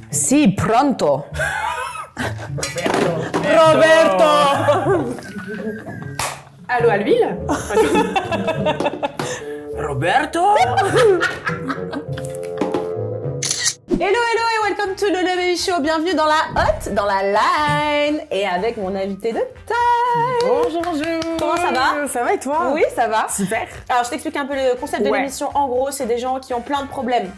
Si, pronto. Roberto. Allô à l'huile. Roberto. Hello et welcome to the Baby Show. Bienvenue dans la hot, dans la line et avec mon invité de taille. Bonjour. Comment ça va? Ça va et toi? Oui, ça va. Super. Alors, je t'explique un peu le concept de l'émission. En gros, c'est des gens qui ont plein de problèmes.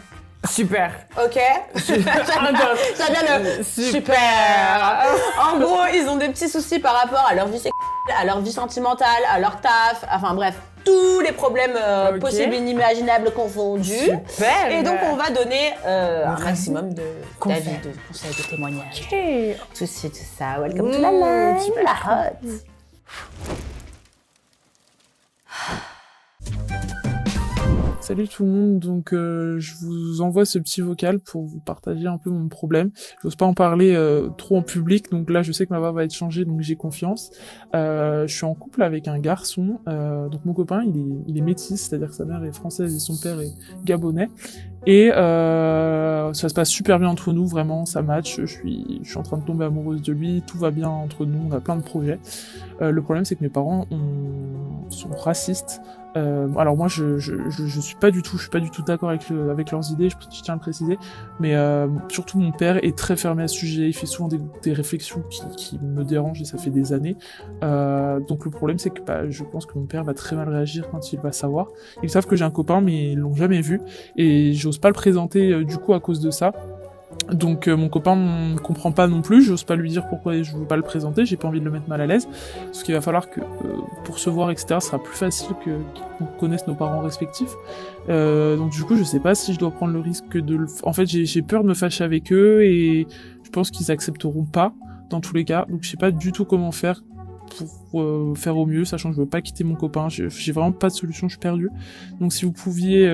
Super. Ok. Ça vient le super. En gros, ils ont des petits soucis par rapport à leur vie sexuelle, à leur vie sentimentale, à leur taf, enfin bref, tous les problèmes possibles et inimaginables confondus. Super. Et donc, on va donner un maximum d'avis, de conseils, de témoignages. Ok. Tout ça. Welcome to la line, super. la hot. Salut tout le monde, donc je vous envoie ce petit vocal pour vous partager un peu mon problème. J'ose pas en parler trop en public, donc là je sais que ma voix va être changée, donc j'ai confiance. Je suis en couple avec un garçon, donc mon copain il est métis, c'est-à-dire que sa mère est française et son père est gabonais. Et ça se passe super bien entre nous, vraiment, ça match, je suis en train de tomber amoureuse de lui, tout va bien entre nous, on a plein de projets. Le problème c'est que mes parents sont racistes. Alors moi je suis pas du tout d'accord avec leurs idées, je tiens à le préciser, mais surtout mon père est très fermé à ce sujet, il fait souvent des réflexions qui me dérangent et ça fait des années. Donc le problème c'est que je pense que mon père va très mal réagir quand il va savoir. Ils savent que j'ai un copain mais ils l'ont jamais vu et j'ose pas le présenter du coup à cause de ça. Donc mon copain ne comprend pas non plus, j'ose pas lui dire pourquoi je veux pas le présenter, j'ai pas envie de le mettre mal à l'aise, parce qu'il va falloir que pour se voir etc ce sera plus facile qu'on connaisse nos parents respectifs. Donc du coup je sais pas si je dois prendre le risque en fait j'ai peur de me fâcher avec eux et je pense qu'ils accepteront pas dans tous les cas, donc je sais pas du tout comment faire pour faire au mieux, sachant que je veux pas quitter mon copain, j'ai vraiment pas de solution, je suis perdu. Donc si vous pouviez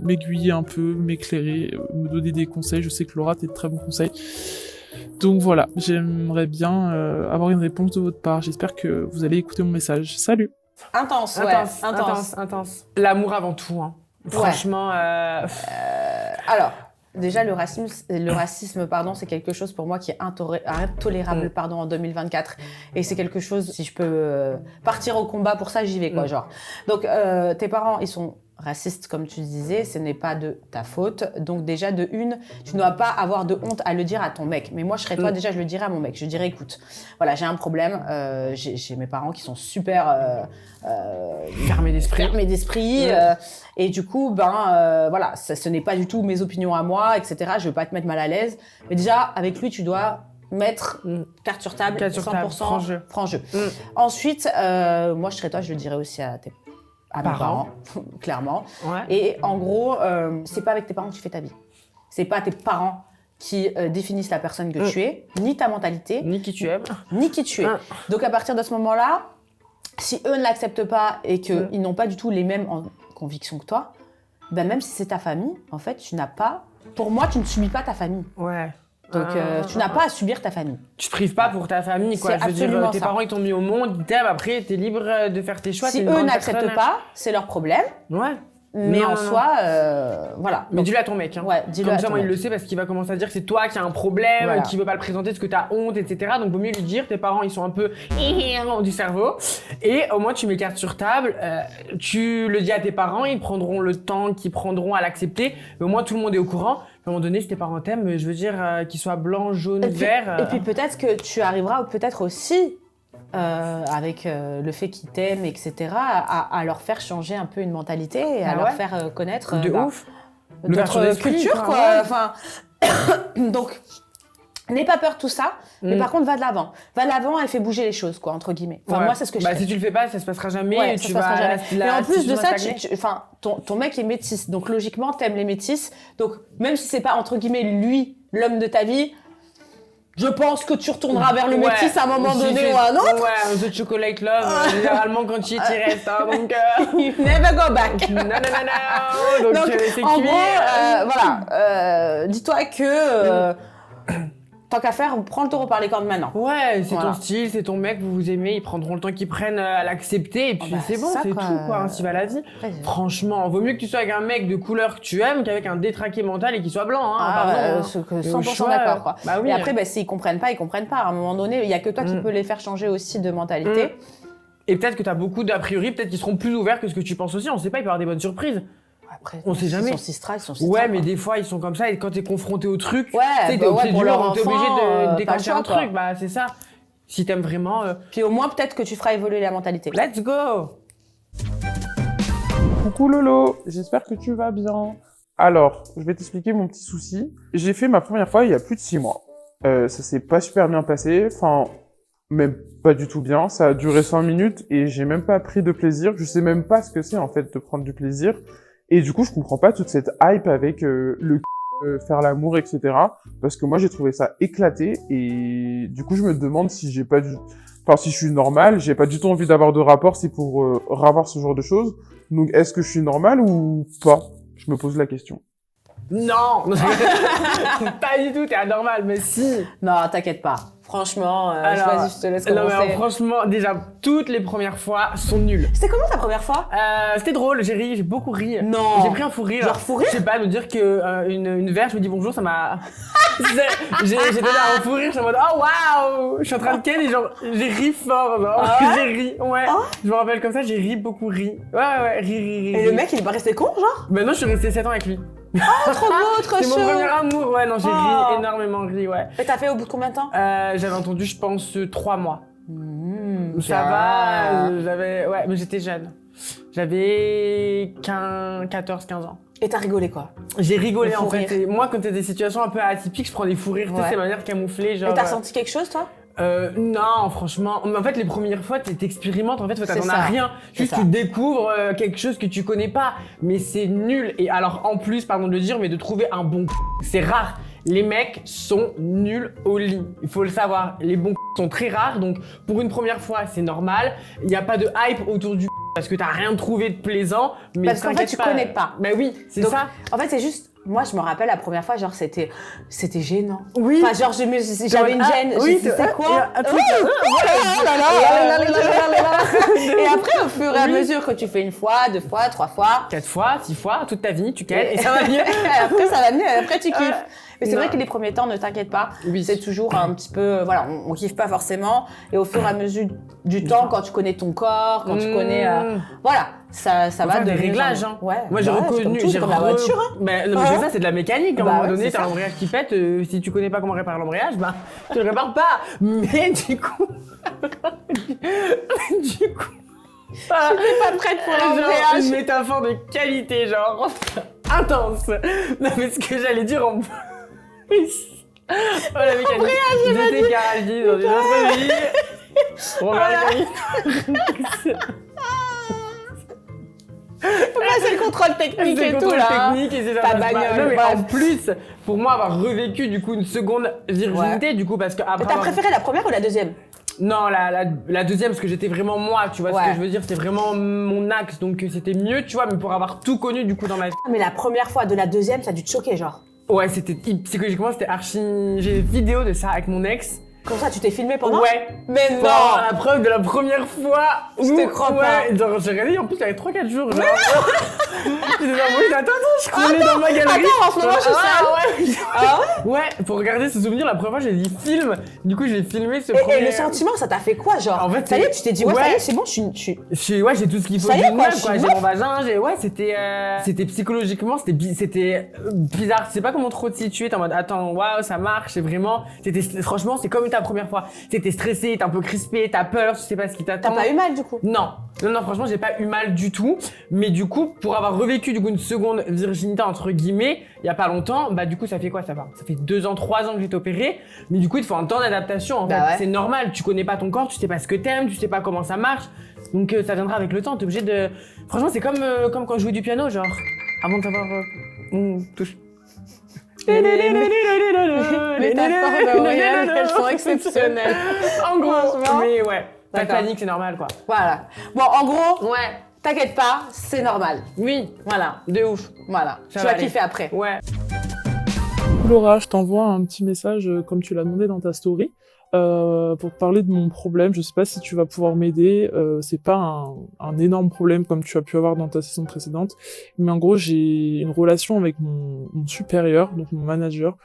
m'aiguiller un peu, m'éclairer, me donner des conseils, je sais que Laura t'es de très bons conseils. Donc voilà, j'aimerais bien avoir une réponse de votre part, j'espère que vous allez écouter mon message. Salut. Intense. L'amour avant tout, hein. Franchement. Alors, déjà, le racisme, c'est quelque chose pour moi qui est intolérable, en 2024. Et c'est quelque chose, si je peux partir au combat pour ça, j'y vais, quoi, genre. Donc, tes parents, ils sont racistes, comme tu disais, ce n'est pas de ta faute. Donc déjà, de une, tu ne dois pas avoir de honte à le dire à ton mec. Mais moi, je serais toi, déjà, je le dirais à mon mec. Je dirais, écoute, voilà, j'ai un problème. J'ai mes parents qui sont super fermés d'esprit. Et du coup, voilà, ce n'est pas du tout mes opinions à moi, etc. Je veux pas te mettre mal à l'aise. Mais déjà, avec lui, tu dois mettre carte sur table, 100% franc jeu. Ensuite, moi, je serais toi, je le dirais aussi à mes parents, clairement. Ouais. Et en gros, c'est pas avec tes parents que tu fais ta vie. C'est pas tes parents qui définissent la personne que tu es, ni ta mentalité, Ni qui tu aimes. ni qui tu es. Donc à partir de ce moment-là, si eux ne l'acceptent pas et qu'ils n'ont pas du tout les mêmes convictions que toi, même si c'est ta famille, en fait, pour moi, tu ne subis pas ta famille. Ouais. Donc tu n'as pas à subir ta famille. Tu te prives pas pour ta famille, quoi. C'est Je veux dire, absolument tes ça. parents ils t'ont mis au monde, ils t'aiment, après t'es libre de faire tes choix. Si t'es une eux grande n'acceptent personne. pas, c'est leur problème. Ouais. Mais Non, en non, soi, voilà. Mais dis-le à ton mec, hein. Ouais, dis-le Comme à ça, ton moi, il mec. le sait parce qu'il va commencer à dire que c'est toi qui as un problème, Voilà. qui veut pas le présenter parce que t'as honte, etc. Donc, vaut mieux lui dire, tes parents, ils sont un peu du cerveau. Et au moins, tu mets carte sur table, tu le dis à tes parents, ils prendront le temps qu'ils prendront à l'accepter. Mais au moins, tout le monde est au courant. À un moment donné, si tes parents t'aiment, je veux dire, qu'ils soient blancs, jaunes, verts. Et puis peut-être que tu arriveras peut-être aussi avec le fait qu'ils t'aiment, etc., à leur faire changer un peu une mentalité et à leur faire connaître de ouf. L'ouverture d'autres d'esprit, cultures, quoi. ouais. Enfin, donc, n'aie pas peur de tout ça, mais par contre, va de l'avant. Va de l'avant et fais bouger les choses, quoi, entre guillemets. Enfin, Ouais. moi, c'est ce que je fais. Si tu le fais pas, ça se passera jamais. Ouais, et ça tu se passera vas jamais. Mais en plus de ça, stagner. ton mec est métis, donc logiquement, t'aimes les métis. Donc, même si c'est pas, entre guillemets, lui, l'homme de ta vie, je pense que tu retourneras vers le métis à un moment donné ou à un autre. Ouais, un The Chocolate Love, généralement quand tu y es, tu y restes. Hein, donc, Never go back. non. Donc, c'est en cuit. gros, voilà, dis-toi que tant qu'à faire, prends le taureau par les cornes maintenant. Ouais, c'est Voilà. ton style, c'est ton mec, vous vous aimez, ils prendront le temps qu'ils prennent à l'accepter et puis bah, c'est bon, ça, c'est quoi. tout quoi, ainsi va la vie. Après, Franchement, vaut mieux que tu sois avec un mec de couleur que tu aimes qu'avec un détraqué mental et qu'il soit blanc, hein. Ah, pardon, hein. c'est que Au 100% choix, d'accord, quoi. Bah oui. Et après, bah, s'ils comprennent pas, ils comprennent pas. À un moment donné, il y a que toi qui peux les faire changer aussi de mentalité. Et peut-être que t'as beaucoup d'a priori, peut-être qu'ils seront plus ouverts que ce que tu penses aussi, on sait pas, il peut y avoir des bonnes surprises. Après, On sait jamais. Ils sont si strass, Ouais, mais des fois ils sont comme ça et quand t'es confronté au truc, Ouais, tu sais, bah t'es ouais, obligé pour de leur leur, t'es obligé enfant, de pas le déclencher choix, un quoi. truc, bah c'est ça. Si t'aimes vraiment, Puis au moins, peut-être que tu feras évoluer la mentalité. let's go! Coucou Lolo, j'espère que tu vas bien. Alors, je vais t'expliquer mon petit souci. J'ai fait ma première fois il y a plus de 6 mois. Ça s'est pas super bien passé, enfin, même pas du tout bien. Ça a duré 5 minutes et j'ai même pas pris de plaisir. Je sais même pas ce que c'est en fait de prendre du plaisir. Et du coup, je comprends pas toute cette hype avec faire l'amour, etc. Parce que moi, j'ai trouvé ça éclaté et du coup, je me demande si j'ai pas du... Enfin, si je suis normal, j'ai pas du tout envie d'avoir de rapport, c'est pour avoir ce genre de choses. Donc, est-ce que je suis normal ou pas? Je me pose la question. Non! Pas du tout, t'es anormal, mais si! Non, t'inquiète pas. Franchement, Alors, vas-y, je te laisse Non, mais commencer. alors, franchement, déjà, toutes les premières fois sont nulles. C'était comment ta première fois? C'était drôle, j'ai ri, j'ai beaucoup ri. Non. J'ai pris un fou rire. Genre fou rire? Je sais pas, me dire que une verge me dit bonjour, ça m'a... j'ai donné un fou rire, je suis en mode oh waouh! Je suis en train de ken et genre, j'ai ri fort, genre, Ah ouais? j'ai ri, ouais. Ah Je me rappelle comme ça, j'ai ri, beaucoup ri. Ouais, ri. Et le mec, il est pas resté con, genre? Maintenant, je suis resté 7 ans avec lui. Trop beau, trop C'est mon chaud. premier amour, ouais, non, j'ai Oh. ri, énormément ri, ouais. Et t'as fait au bout de combien de temps? J'avais entendu, je pense, 3 mois. Ça va, j'avais... Ouais, mais j'étais jeune. J'avais 14-15 ans. Et t'as rigolé, quoi? J'ai rigolé, Le fou en fait. rire. Et moi, quand t'as des situations un peu atypiques, je prends des fous rires, tu sais, Ouais. c'est manière camouflée, genre... Et t'as senti quelque chose, toi? Non, franchement. Mais en fait, les premières fois, t'expérimentes, en fait, C'est t'attends ça. à rien. C'est Juste, ça. tu découvres quelque chose que tu connais pas. Mais c'est nul. Et alors, en plus, pardon de le dire, mais de trouver un bon c'est rare. Les mecs sont nuls au lit. Il faut le savoir. Les bons sont très rares. Donc, pour une première fois, c'est normal. Il n'y a pas de hype autour du parce que t'as rien trouvé de plaisant. Mais Parce qu'en fait, t'inquiète tu pas. connais pas. Bah oui, c'est Donc, ça. En fait, c'est juste... Moi, je me rappelle la première fois, genre, c'était gênant. Oui. Enfin, genre, j'avais une gêne. oui, C'est quoi? un truc. Et après, au fur et à Oui. mesure que tu fais une fois, 2 fois, 3 fois, 4 fois, 6 fois, toute ta vie, tu kennes et ça va mieux. après, ça va mieux, après, tu kiffes. Mais c'est Non. vrai que les premiers temps, ne t'inquiète pas. Oui. C'est toujours un petit peu, voilà, on kiffe pas forcément. Et au fur et à mesure du temps, quand tu connais ton corps, quand tu connais, voilà, ça Faut va faire des devenir réglages. genre- Hein. Ouais. Moi, j'ai bah ouais, c'est reconnu, comme tout, c'est comme la voiture. Hein. Mais, non, mais c'est ça, c'est de la mécanique. À un Bah moment ouais, donné, c'est t'as ça. l'embrayage qui pète. Si tu connais pas comment réparer l'embrayage, bah, tu le répares pas. Mais du coup, ah, T'es pas prête pour genre, l'embrayage. une métaphore de qualité, genre intense. Non, mais ce que j'allais dire en plus. Oh, la mécanique. J'étais garagiste dans une autre vie. Là, c'est le contrôle technique C'est et le tout, contrôle là. technique et c'est ça. Ta ça se passe. bagnole, Non, mais bref. en plus, pour moi, avoir revécu du coup une seconde virginité, du coup, parce que après. Et t'as préféré la première ou la deuxième? Non, la deuxième, parce que j'étais vraiment moi, tu vois ce Ouais. que je veux dire, c'était vraiment mon axe, donc c'était mieux, tu vois, mais pour avoir tout connu du coup dans ma vie. Ah, mais la première fois de la deuxième, ça a dû te choquer, genre. Ouais, c'était psychologiquement, c'était archi. J'ai des vidéos de ça avec mon ex. Comme ça, tu t'es filmé pendant? Ouais. Mais Pour non. avoir la preuve de la première fois où. Je te crois pas. Ouais, genre j'ai regardé, en plus, il y avait 3-4 jours. Genre. J'étais genre, oui, attends, je scrollais dans ma galerie. Attends, en ce moment, je suis Ah, ouais. Ah ouais? Ouais, pour regarder ce souvenir, la première fois, j'ai dit film. Du coup, j'ai filmé ce Et premier. le sentiment, ça t'a fait quoi, genre? En fait, ça y est, tu t'es dit, ouais, ouais. ça y est, c'est bon, je suis... Ouais, j'ai tout ce qu'il faut Ça y est, d'une quoi, meuf, je suis quoi. une J'ai meuf. mon vagin, ouais, c'était psychologiquement, c'était bizarre. Je sais pas comment trop te situer. T'es en mode, attends, waouh, ça marche, c'est vraiment, franchement, c'est comme ta première fois. T'es stressé, t'es un peu crispé, t'as peur, tu sais pas ce qui t'attend. T'as pas eu mal, du coup? Non, franchement, j'ai pas eu mal du tout. Mais du coup, pour avoir revécu du coup une seconde virginité entre guillemets, il y a pas longtemps, bah du coup, ça fait quoi ça va? Ça fait 2 ans, 3 ans que j'ai été opéré. Mais du coup, il te faut un temps d'adaptation. En Bah fait, ouais. c'est normal. Tu connais pas ton corps, tu sais pas ce que t'aimes, tu sais pas comment ça marche. Donc ça viendra avec le temps. T'es obligé de. Franchement, c'est comme quand je jouais du piano, genre avant de savoir touche. Les métaphores d'Aurélien, elles sont exceptionnelles. En gros, Franchement. mais ouais. Pas de D'accord. panique, c'est normal quoi. Voilà. Bon, en gros, Ouais. t'inquiète pas, c'est normal. Oui. Voilà. De ouf. Voilà. Ça Tu va vas aller. kiffer après. Ouais. Laura, je t'envoie un petit message comme tu l'as demandé dans ta story pour te parler de mon problème. Je sais pas si tu vas pouvoir m'aider. C'est pas un énorme problème comme tu as pu avoir dans ta saison précédente, mais en gros j'ai une relation avec mon supérieur, donc mon manager.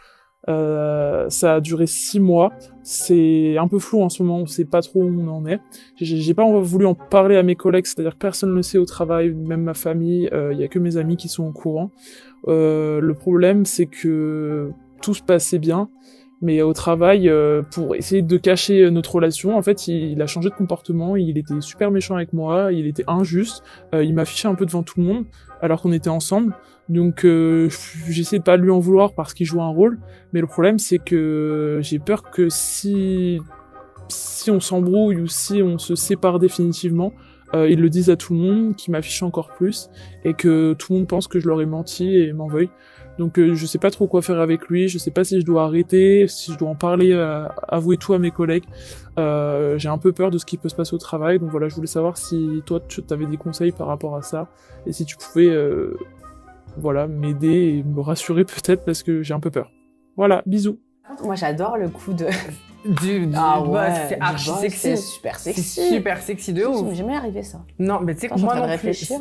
Ça a duré 6 mois. C'est un peu flou en ce moment, on sait pas trop où on en est. J'ai pas voulu en parler à mes collègues, c'est-à-dire que personne ne le sait au travail, même ma famille. Y a que mes amis qui sont au courant. Le problème, c'est que tout se passait bien, mais au travail, pour essayer de cacher notre relation, en fait, il a changé de comportement. Il était super méchant avec moi, il était injuste. Il m'affichait un peu devant tout le monde, alors qu'on était ensemble. Donc j'essaie de pas lui en vouloir parce qu'il joue un rôle, mais le problème c'est que j'ai peur que si on s'embrouille ou si on se sépare définitivement, ils le disent à tout le monde, qu'ils m'affichent encore plus et que tout le monde pense que je leur ai menti et m'en veuille. Donc je sais pas trop quoi faire avec lui, je sais pas si je dois arrêter, si je dois en parler, avouer tout à mes collègues. J'ai un peu peur de ce qui peut se passer au travail, donc voilà, je voulais savoir si toi tu avais des conseils par rapport à ça et si tu pouvais voilà, m'aider et me rassurer peut-être parce que j'ai un peu peur. Voilà, bisous. Moi, j'adore le coup de... Du boss, c'est du archi boss, sexy. c'est super sexy. C'est super sexy de Ça ouf. m'est jamais arrivé, ça. Non, mais tu sais que Attends, moi je suis en non train de plus. réfléchir.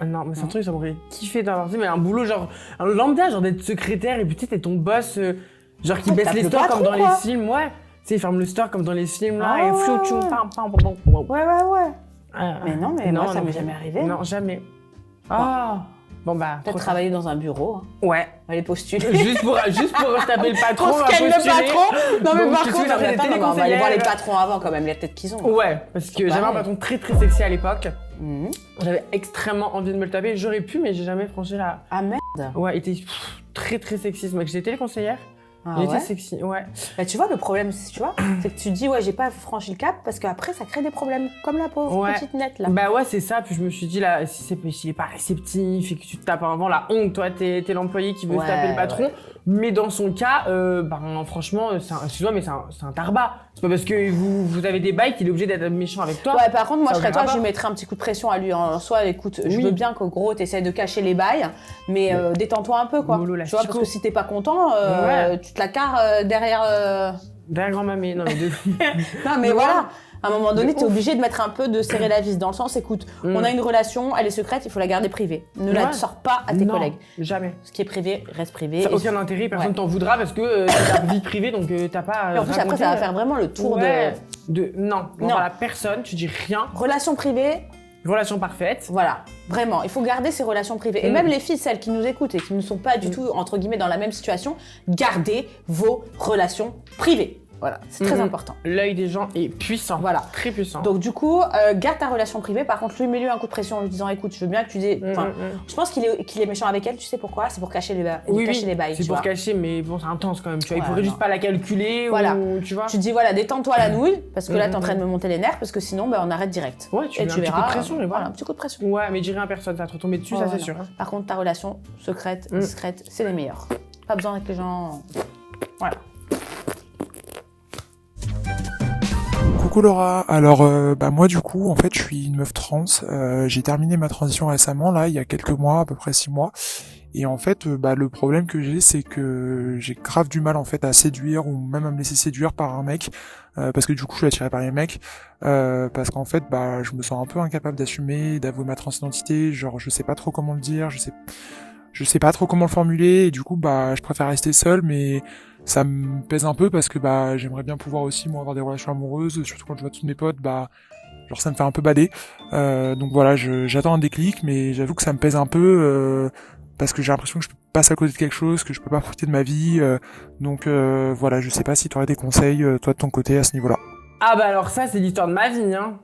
Ah non, mais c'est un Non. truc, j'aimerais kiffer d'avoir dit, mais un boulot genre, un lambda, genre d'être secrétaire et puis tu sais, t'es ton boss, genre qui Ouais, baisse tape les le stores comme patron, dans quoi. les films, ouais. Tu sais, il ferme le store comme dans les films là, Ah et ouais, flou, tchou, ouais. pam, pam, pam, pam. Ouais. Ah, Mais non, mais moi, ça m'est jamais arrivé. Non, jamais. Ah, bon bah. Peut-être trop travailler dans un bureau, hein. Ouais. Aller postuler. Juste pour se taper le patron, On on va scanne le postuler. patron. Non, mais Donc, par tout de contre, suite, après, les attends, on va aller voir les téléconseillères. patrons avant, quand même, les têtes qu'ils ont. Ouais, parce que j'avais un pareil. patron très très sexy à l'époque. Mhm. J'avais extrêmement envie de me le taper. J'aurais pu, mais j'ai jamais franchi la. Ah, merde. Ouais, il était très très sexy ce mec. J'étais téléconseillère. Ah, Il ouais. était sexy, ouais. Bah, tu vois, le problème, c'est que tu dis, ouais, j'ai pas franchi le cap, parce qu'après, ça crée des problèmes. Comme la pauvre Ouais. petite nette, là. Bah ouais, c'est ça. Puis je me suis dit, là, s'il est pas réceptif et que tu te tapes avant, la honte, toi, t'es l'employé qui veut se Ouais, taper le patron. ouais. Mais dans son cas, franchement, excuse-moi, mais c'est un tarbat. C'est pas parce que vous avez des bails qu'il est obligé d'être méchant avec toi. Ouais, par contre, moi, Ça je serais aucun toi, je rapport. lui mettrais un petit coup de pression à lui. En soi, écoute, je Oui. veux bien qu'au gros, t'essayes de cacher les bails, mais détends-toi un peu, quoi. Mollo la Tu vois, parce chico. que si t'es pas content, Ouais. tu te la carres derrière... Derrière grand-mamie, non mais de... Non, mais Ouais. voilà. À un moment donné, De t'es ouf. obligé de mettre un peu de serrer la vis. Dans le sens, écoute, on a une relation, elle est secrète, il faut la garder privée. Ne la Ouais. sors pas à tes Non, collègues. jamais. Ce qui est privé, reste privé. Ça n'a Et- aucun intérêt, personne Ouais. t'en voudra parce que c'est ta vie privée, donc t'as pas. Et en plus, après, ça va faire vraiment le tour Ouais. Non, Non. voilà, personne, tu dis rien. de relation privée. Relation parfaite. Voilà, vraiment, il faut garder ces relations privées. Et même les filles, celles qui nous écoutent et qui ne sont pas du tout, entre guillemets, dans la même situation, gardez vos relations privées. Voilà, c'est très Mhm. important. L'œil des gens est puissant. Voilà. Très puissant. Donc du coup, garde ta relation privée. Par contre, lui, mets-lui un coup de pression en lui disant, écoute, je veux bien que tu dises... Enfin, je pense qu'il est méchant avec elle, tu sais pourquoi? C'est pour cacher les bails, c'est tu pour vois. cacher, mais bon, c'est intense quand même. Tu vois, il Ouais, faudrait non. juste pas la calculer Voilà. ou tu vois. Tu te dis, voilà, détends-toi la nouille, parce que là, t'es en train de me monter les nerfs, parce que sinon, on arrête direct. Ouais, tu Et mets un tu petit coup verras, de pression, et voilà. un petit coup de pression. Ouais, mais dis rien à personne, ça va te retomber dessus, Ouais, ça ouais, c'est non. sûr. Par contre, ta relation secrète, discrète, c'est les meilleurs. Pas besoin que les gens... Voilà. Coucou Laura, alors moi du coup en fait je suis une meuf trans, j'ai terminé ma transition récemment là il y a quelques mois, à peu près 6 mois, et en fait le problème que j'ai c'est que j'ai grave du mal en fait à séduire ou même à me laisser séduire par un mec, parce que du coup je suis attiré par les mecs, parce qu'en fait je me sens un peu incapable d'assumer, d'avouer ma transidentité, genre je sais pas trop comment le dire, je sais pas trop comment le formuler, et du coup je préfère rester seul, mais ça me pèse un peu parce que j'aimerais bien pouvoir aussi moi avoir des relations amoureuses, surtout quand je vois tous mes potes, genre ça me fait un peu bader. Donc voilà, j'attends un déclic, mais j'avoue que ça me pèse un peu parce que j'ai l'impression que je passe à côté de quelque chose, que je peux pas profiter de ma vie. Donc voilà, je sais pas si tu aurais des conseils toi de ton côté à ce niveau-là. Ah bah alors ça c'est l'histoire de ma vie, hein.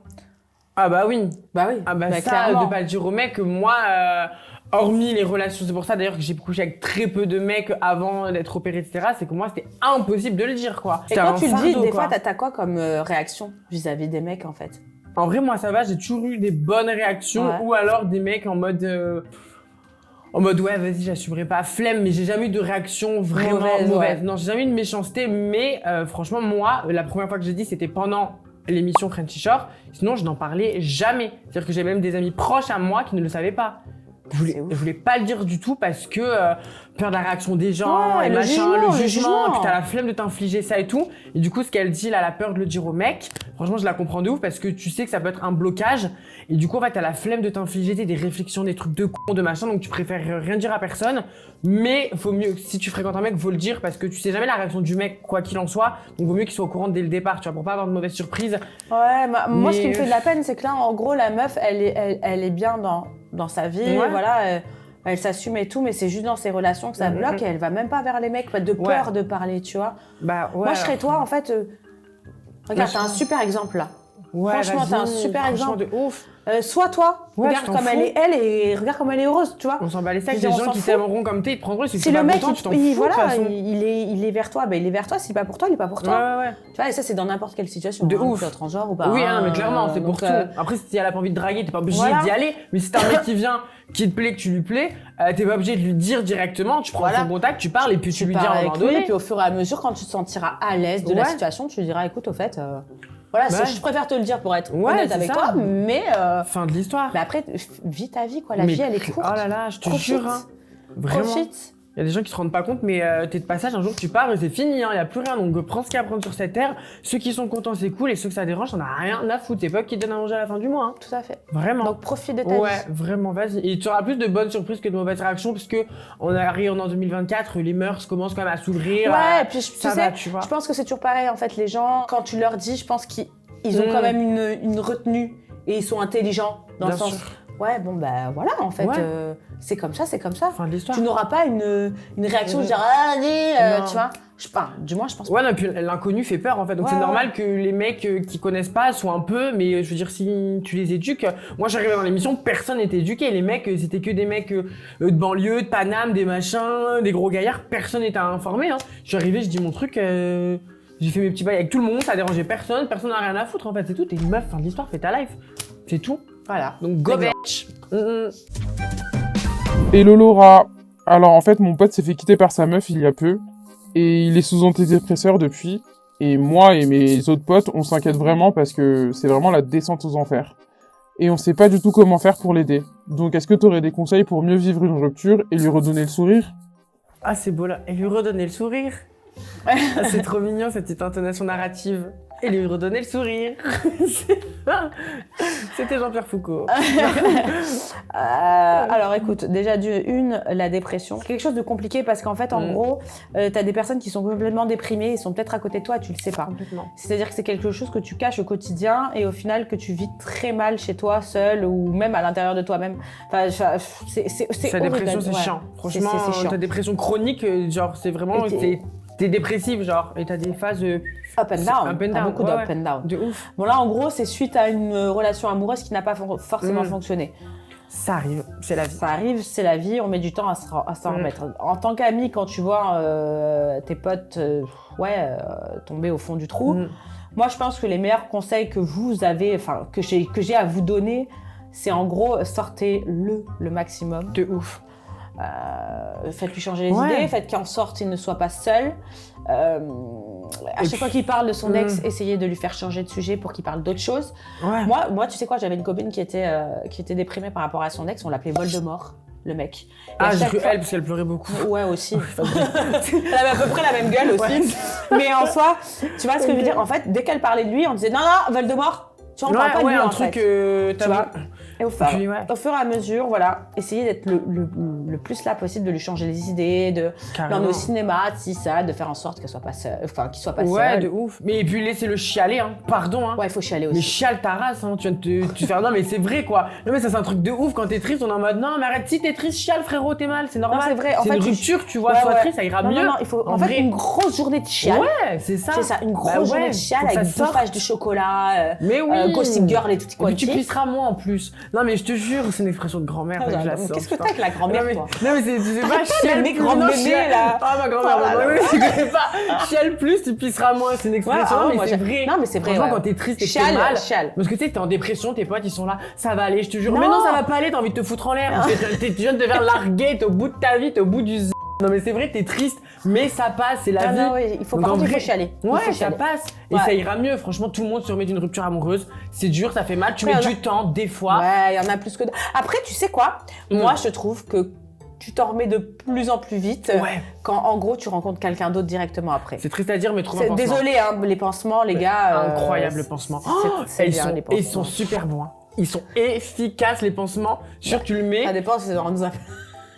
Ah bah oui. Bah oui, Ah bah ça, clairement. de pas le dire au mec, moi, hormis les relations, c'est pour ça d'ailleurs que j'ai couché avec très peu de mecs avant d'être opéré, etc. C'est que moi, c'était impossible de le dire, quoi. Et C'était quand un tu le dis, fardeau, des quoi. fois, t'as quoi comme réaction vis-à-vis des mecs, en fait? En vrai, moi, ça va, j'ai toujours eu des bonnes réactions, Ouais. ou alors des mecs en mode ouais, vas-y, j'assumerai pas, flemme, mais j'ai jamais eu de réaction vraiment Mauvaise, mauvaise. ouais. Non, j'ai jamais eu de méchanceté, mais franchement, moi, la première fois que j'ai dit, c'était pendant l'émission Frenchy Shore, sinon je n'en parlais jamais. C'est-à-dire que j'ai même des amis proches à moi qui ne le savaient pas. Je voulais pas le dire du tout parce que peur de la réaction des gens, Ouais, et le machin, jugement, le le jugement, jugement. puis t'as la flemme de t'infliger ça et tout. Et du coup, ce qu'elle dit, elle a peur de le dire au mec. Franchement, je la comprends de ouf parce que tu sais que ça peut être un blocage. Et du coup, en fait, t'as la flemme de t'infliger des réflexions, des trucs de con, de machin. Donc, tu préfères rien dire à personne. Mais faut mieux, si tu fréquentes un mec, faut le dire parce que tu sais jamais la réaction du mec, quoi qu'il en soit. Donc, vaut mieux qu'il soit au courant dès le départ, tu vois, pour pas avoir de mauvaises surprises. Ouais, moi, ce qui me Mais- fait de la peine, c'est que là, en gros, la meuf, elle est bien dans sa vie, Ouais. voilà, elle s'assume et tout, mais c'est juste dans ses relations que ça bloque et elle va même pas vers les mecs, de peur Ouais. de parler, tu vois. Bah, ouais. Moi, je serais toi, en fait. Regarde, Ouais, t'as un super exemple là. Ouais, franchement, t'as un vas-y, super franchement, exemple. de ouf. Sois toi, Ouais, regarde je t'en comme elle fous. est elle et regarde comme elle est heureuse, tu vois. On s'en bat les steaks, Je veux des dire, on gens s'en qui fout. t'aimeront comme t'es, ils te prendront, c'est que Si t'es le pas mec, content, tu t'en fous, il, de toute voilà, façon. il est vers toi, ben il est vers toi. Si pas pour toi, il est pas pour toi. Ouais. Tu vois, et ça, c'est dans n'importe quelle situation. De hein, ouf. que tu sois transgenre ou pas. Oui, hein, non, mais clairement, c'est pour donc, tout. Après, si elle a pas envie de draguer, t'es pas obligé Voilà. d'y aller. Mais si t'as un mec qui vient, qui te plaît, que tu lui plais, t'es pas obligé de lui dire directement, tu prends Voilà. son contact, tu parles et puis tu lui dis pars à un avec moment lui, et donné. puis au fur et à mesure, quand tu te sentiras à l'aise de la Ouais. situation, tu lui diras, écoute, au fait, voilà, Ouais. je préfère te le dire pour être Ouais, honnête c'est avec ça. toi, mais Fin de l'histoire. après, vis ta vie, quoi. La Mais vie, elle est courte. Oh là là, je te Profite. jure, hein. Vraiment. Profite. Il y a des gens qui se rendent pas compte, mais t'es de passage, un jour tu pars et c'est fini, hein. Il y a plus rien. Donc prends ce qu'il y a à prendre sur cette terre. Ceux qui sont contents, c'est cool, et ceux que ça dérange, t'en as rien à foutre. T'es pas eux qui te donnent à manger à la fin du mois, hein. Tout à fait. Vraiment. Donc, profite de ta Ouais, vie. vraiment, vas-y. Et tu auras plus de bonnes surprises que de mauvaises réactions, parce que on arrive en 2024, les mœurs commencent quand même à s'ouvrir. Ouais, et puis tu ça sais, va, tu vois. je pense que c'est toujours pareil, en fait, les gens, quand tu leur dis, je pense qu'ils ont Mm. quand même une retenue et ils sont intelligents dans Bien le sens. sûr. Ouais, bon, bah voilà, en fait, Ouais. c'est comme ça, c'est comme ça. Fin de l'histoire. Tu n'auras pas une réaction de dire, ah, allez, Non. tu vois. Du moins, je pense Ouais, non, puis l'inconnu fait peur en fait. Donc Ouais, c'est ouais. normal que les mecs qui connaissent pas soient un peu, mais je veux dire, si tu les éduques. Moi, j'arrivais dans l'émission, personne n'était éduqué. Les mecs, c'était que des mecs de banlieue, de Paname, des machins, des gros gaillards. Personne n'était informé. Hein. Je suis arrivé, je dis mon truc. J'ai fait mes petits bails avec tout le monde, ça dérangeait personne. Personne n'a rien à foutre en fait. C'est tout. T'es une meuf, fin de l'histoire, fais ta life. C'est tout. Voilà. Donc go Exact. bitch. Hello Laura. Alors en fait, mon pote s'est fait quitter par sa meuf il y a peu. Et il est sous antidépresseur depuis. Et moi et mes autres potes, on s'inquiète vraiment parce que c'est vraiment la descente aux enfers. Et on sait pas du tout comment faire pour l'aider. Donc est-ce que tu aurais des conseils pour mieux vivre une rupture et lui redonner le sourire? Ah, c'est beau là. Et lui redonner le sourire. Ah, c'est trop mignon cette petite intonation narrative. Et lui redonner le sourire. C'était Jean-Pierre Foucault. Alors écoute, déjà la dépression, c'est quelque chose de compliqué parce qu'en fait, en gros, t'as des personnes qui sont complètement déprimées, ils sont peut-être à côté de toi, tu le sais pas. Complètement. C'est-à-dire que c'est quelque chose que tu caches au quotidien et au final que tu vis très mal chez toi, seul ou même à l'intérieur de toi-même. Enfin, c'est Sa horrible. dépression, c'est Ouais. chiant. Franchement, c'est chiant. ta dépression chronique, genre, c'est vraiment. Et T'es dépressif, genre, et t'as des phases Up and down. Up and T'as down, beaucoup ouais, d'up and down. de ouf. Bon là, en gros, c'est suite à une relation amoureuse qui n'a pas forcément fonctionné. Ça arrive, c'est la vie. Ça arrive, c'est la vie, on met du temps à s'en remettre. En tant qu'ami, quand tu vois tes potes tomber au fond du trou, moi je pense que les meilleurs conseils que vous avez, enfin que j'ai à vous donner, c'est en gros sortez le maximum. De ouf. Faites-lui changer les Ouais. idées, faites qu'en sorte il ne soit pas seul. À chaque fois qu'il parle de son ex, essayez de lui faire changer de sujet pour qu'il parle d'autre chose. Ouais. Moi, tu sais quoi, j'avais une copine qui était déprimée par rapport à son ex, on l'appelait Voldemort, le mec. Et Ah, à j'ai chaque cru fois- elle, parce qu'elle pleurait beaucoup. Ouais, aussi. Elle avait à peu près la même gueule aussi. Mais en soi, tu vois ce que je veux dire? En fait, dès qu'elle parlait de lui, on disait non, Voldemort, tu en parles pas de lui un en truc fait. t'as Tu vois. Et au fur, Puis, ouais. au fur et à mesure, voilà, essayez d'être le plus là possible, de lui changer les idées, de Carrément. l'emmener au cinéma, ça, de faire en sorte qu'elle soit pas seule, enfin, qu'il soit pas Ouais, seul. de ouf. Mais et puis laissez-le chialer, hein. Pardon, hein. Ouais, il faut chialer Mais aussi. chiale ta race, hein. Tu viens de te faire. Non, mais c'est vrai, quoi. Non, mais ça, c'est un truc de ouf. Quand t'es triste, on est en mode non, mais arrête, si t'es triste, chiale, frérot, t'es mal. C'est normal. Non, c'est vrai. En C'est fait, une tu- rupture, tu vois. Ouais, Sois ouais. triste, ça ira Non, mieux. non, il faut En en fait vrai. une grosse journée de chial. Ouais, c'est ça. C'est ça, une Bah grosse ouais, journée de chial faut que avec ça sorte. bouffage de chocolat, Mais oui. Gossip Girl et tout Et puis tu quanti. pisseras moins en plus. Non, mais je te jure, c'est une expression de grand-mère. Ah, faut que je la mais sorte, qu'est-ce que putain. t'as avec la grand-mère, Non, mais, toi? non, mais c'est pas chiale. mec plus, grand non, mémé, chiale. là. Ah, ma grand-mère, Oh là non, là. mais tu connais pas. Chiale plus, tu pisseras moins. C'est une expression, ah ouais, mais moi, c'est j'ai- vrai. Non, mais c'est vrai, Franchement, ouais. quand t'es triste et que t'es Chiale, mal. chiale. Parce que tu sais, t'es en dépression, tes potes, ils sont là. Ça va aller, je te jure. Non. Mais non, ça va pas aller, t'as envie de te foutre en l'air. Parce que tu viens de te faire larguer, t'es au bout de ta vie, t'es au bout du Non mais c'est vrai, t'es triste, mais ça passe, c'est la vie. Non, oui, il faut Donc, par en contre, il vrai, faut chialer. Il Ouais, faut ça chialer. passe. Et Ouais. ça ira mieux. Franchement, tout le monde se remet d'une rupture amoureuse. C'est dur, ça fait mal. Tu Ouais, mets il y en du temps, des fois. Ouais, il y en a plus que... Après, tu sais quoi? Moi, je trouve que tu t'en remets de plus en plus vite Ouais. quand, en gros, tu rencontres quelqu'un d'autre directement après. C'est triste à dire, mais trouve un pansement. Désolé, hein, les pansements, les gars. Incroyable le pansement. C'est ils bien, sont, les et pansements. ils sont super bons. Hein. Ils sont efficaces, les pansements. Sûr que tu le mets. Ça dépend si on nous a...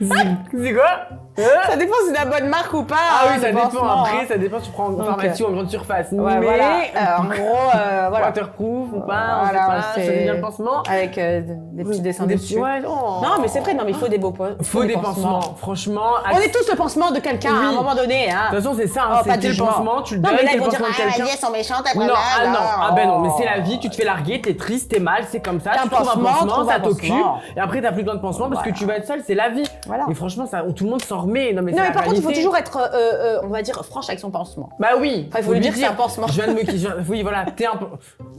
C'est quoi Ça dépend si c'est la bonne marque ou pas. Ah oui, hein, ça le dépend. pansement, Après, hein. ça dépend si tu prends en Donc, pharmacie ou en grande surface. Ouais, mais voilà. En gros, voilà. waterproof ou pas, Voilà, on sait pas. c'est- Ça devient le pansement. Avec des petits dessins Des dessus. petits- ouais, oh. Non, mais c'est vrai, non, mais il faut des beaux Faut des pansements. Franchement. On est tous le pansement de quelqu'un à un Oui. moment donné. Hein. De toute façon, c'est ça. Oh, Hein, pas c'est de le jugement. pansement, tu le Non, donnes, mais là, c'est ils le vont dire, pansement de ah, quelqu'un. vas-y, elles sont méchantes, Non, ah ben non, mais c'est la vie. vie, tu te fais larguer, t'es triste, t'es mal, c'est comme ça, T'as tu un trouves un pansement, pansement, trouve ça un t'occupe, pansement. et après t'as plus besoin de pansement parce que Voilà. tu vas être seul, c'est la vie. Voilà. Et franchement, ça, tout le monde s'en remet, non mais Non, c'est mais la par contre, il faut réalité. toujours être, on va dire, franche avec son pansement. Bah oui, Enfin, il faut lui dire que c'est un pansement. Je viens de me... Oui, voilà, t'es un...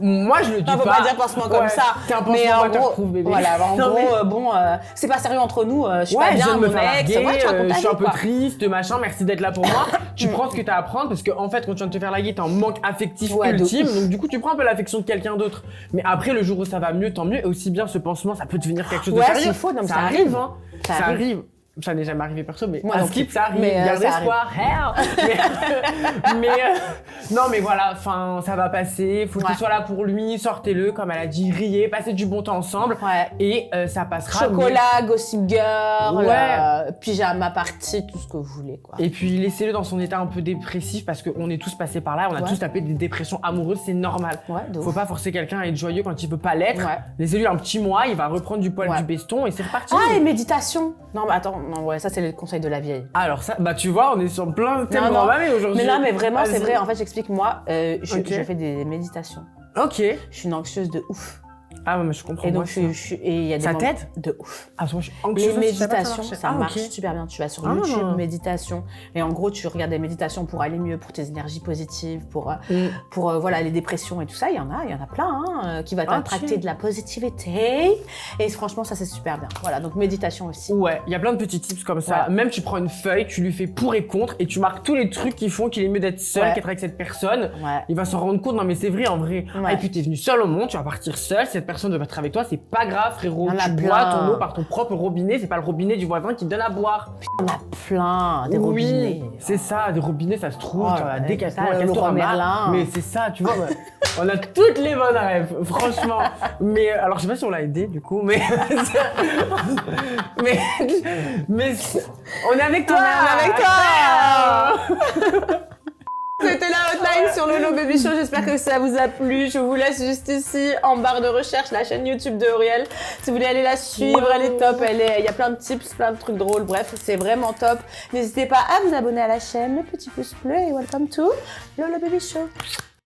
Moi, je le dis Non, faut pas. pas dire pansement comme Ouais, ça. T'es un pansement Mais en gros, waterproof, bébé. voilà, en Non, gros, mais- bon, c'est pas sérieux entre nous, je suis Ouais, pas je bien, viens de me mon faire ex, larguer, ouais, tu racontes ta je suis un vie, peu quoi. triste, machin, merci d'être là pour moi. Tu prends ce que t'as à prendre parce que en fait, quand tu viens de te faire larguer, t'es en manque affectif Ouais, de ultime, ouf. donc du coup, tu prends un peu l'affection de quelqu'un d'autre. Mais après, le jour où ça va mieux, tant mieux. Et aussi bien, ce pansement, ça peut devenir quelque chose de Ouais, sérieux. s'il faut, non, mais ça ça arrive, arrive. hein. Ça Ça arrive. arrive. Ça n'est jamais arrivé perso, mais Moi à non Skip, plus. ça arrive. Mais, Garde ça espoir. Non, mais voilà, enfin, ça va passer. Faut que Ouais. tu sois là pour lui. Sortez-le, comme elle a dit, riez, passez du bon temps ensemble. Ouais. Et ça passera. Chocolat, Gossip Girl, Ouais. pyjama party, tout ce que vous voulez, quoi. Et puis laissez-le dans son état un peu dépressif parce qu'on est tous passés par là, on a Ouais. tous tapé des dépressions amoureuses, c'est normal. Ouais, de Faut ouf. pas forcer quelqu'un à être joyeux quand il veut pas l'être. Ouais. Laissez-lui un petit mois, il va reprendre du poil Ouais. du beston et c'est reparti. Ah, et méditation. Non, mais attends, non, ouais, ça, c'est le conseil de la vieille. Alors ça, bah tu vois, on est sur plein de thèmes Non, non. grand-mamé aujourd'hui. Mais non, mais vraiment, c'est Vas-y. vrai. En fait, j'explique, moi, je Ok. fais des méditations. Ok. Je suis une anxieuse de ouf. Ah mais je comprends. Et moi, donc, et il y a des Ça moments t'aide de ouf. Ah, moi, je suis Les anxieuse, je savais pas méditations, marchait. ça Ah, marche ok. super bien. Tu vas sur Ah. YouTube, méditation. Et en gros, tu regardes des méditations pour aller mieux, pour tes énergies positives, pour voilà, les dépressions et tout ça. Il y en a plein, hein, qui va t'attracter Ok. de la positivité. Et franchement, ça, c'est super bien. Voilà, donc méditation aussi. Ouais, il y a plein de petits tips comme ça. Ouais. Même tu prends une feuille, tu lui fais pour et contre et tu marques tous les trucs qui font qu'il est mieux d'être seul Ouais. qu'être avec cette personne. Ouais. Il va s'en rendre compte, non mais c'est vrai en vrai. Ouais. Ah, et puis t'es venu seul au monde, tu vas partir seul, cette personne doit être avec toi, c'est pas grave frérot. Il y en a Tu plein. bois ton eau par ton propre robinet, c'est pas le robinet du voisin qui te donne à boire. On a plein, des robinets. Oui, c'est ça, des robinets ça se trouve, Oh, tu vas ouais, Décathlon, ça, à le Leroy Castorama. Merlin. Mais c'est ça, tu vois, ouais. On a toutes les bonnes rêves, franchement. Mais alors je sais pas si on l'a aidé du coup, mais mais on est avec toi. On est avec toi. C'était la hotline sur le Lolo Baby Show. J'espère que ça vous a plu. Je vous laisse juste ici en barre de recherche la chaîne YouTube de Auriel. Si vous voulez aller la suivre, elle est top. Il y a plein de tips, plein de trucs drôles. Bref, c'est vraiment top. N'hésitez pas à vous abonner à la chaîne, le petit pouce bleu et welcome to Lolo Baby Show.